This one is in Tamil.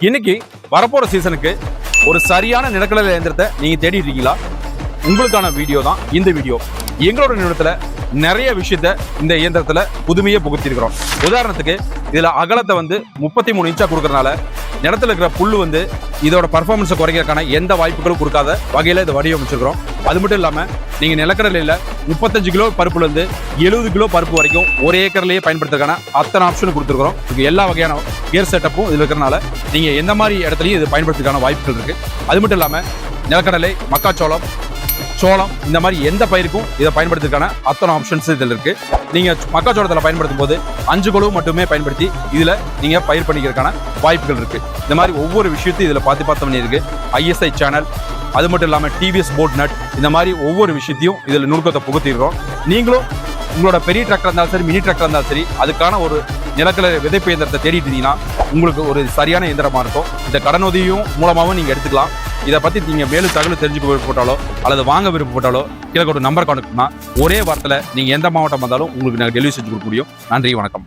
இன்னைக்கு வரப்போற சீசனுக்கு ஒரு சரியான நிலக்கடலை இயந்திரத்தை நீங்க தேடிட்டு இருக்கீங்களா? உங்களுக்கான வீடியோ தான் இந்த வீடியோ. எங்களோட நிறுவனத்துல நிறைய விஷயத்த இந்த இயந்திரத்துல புதுமையை புகுத்திருக்கிறோம். உதாரணத்துக்கு இதுல அகலத்தை 33 இன்ச்சா கொடுக்கறதுனால நிலத்துல இருக்கிற புல்லு இதோட பர்ஃபார்மன்ஸை குறைக்கிறதுக்கான எந்த வாய்ப்புகளும் கொடுக்காத வகையில இதை வடிவமைச்சிருக்கிறோம். அது மட்டும் இல்லாம நீங்க நிலக்கடலையில 35 கிலோ பருப்புல இருந்து 70 கிலோ பருப்பு வரைக்கும் ஒரு ஏக்கர்லயே பயன்படுத்துறதுக்கான அத்தனை ஆப்ஷன் கொடுத்துருக்கிறோம். இதுக்கு எல்லா வகையான கியர் செட்டப்பும் இதுல இருக்கிறனால நீங்க எந்த மாதிரி இடத்துலயும் இது பயன்படுத்துறதுக்கான வாய்ப்புகள் இருக்கு. அது மட்டும் இல்லாம நிலக்கடலை, மக்காச்சோளம், சோளம் இந்த மாதிரி எந்த பயிருக்கும் இதை பயன்படுத்துறதுக்கான அத்தனை ஆப்ஷன்ஸ் இதில் இருக்கு. நீங்க மக்காச்சோளத்தில் பயன்படுத்தும் போது 5 குழு மட்டுமே பயன்படுத்தி இதுல நீங்க பயிர் பண்ணிக்கிறதுக்கான வாய்ப்புகள் இருக்கு. இந்த மாதிரி ஒவ்வொரு விஷயத்தையும் இதுல பார்த்து பண்ணியிருக்கு. ISI சேனல், அது மட்டும் இல்லாம TVS போட் நட், இந்த மாதிரி ஒவ்வொரு விஷயத்தையும் இதுல நுணுக்கத்தை புகுத்திருக்கிறோம். நீங்களும் உங்களோட பெரிய டிராக்டர் இருந்தாலும் சரி, மினி டிராக்டர் இருந்தாலும் சரி, அதுக்கான ஒரு நிலக்கடலை விதைப்பு இயந்திரத்தை தேடிட்டு இருந்தீங்கன்னா உங்களுக்கு ஒரு சரியான இயந்திரமா இருக்கும். இந்த கடனுதவியும் மூலமாகவும் நீங்க எடுத்துக்கலாம். இதை பத்தி நீங்க மேலும் தகவல் தெரிஞ்சுக்க விருப்பப்பட்டாலோ அல்லது வாங்க விருப்பப்பட்டாலோ கீழே ஒரு நம்பர் கான்டாக்ட் பண்ணா ஒரே வாரத்தில் நீங்க எந்த மாவட்டம் வந்தாலும் உங்களுக்கு நாங்கள் டெலிவரி செஞ்சு கொடுக்க முடியும். நன்றி, வணக்கம்.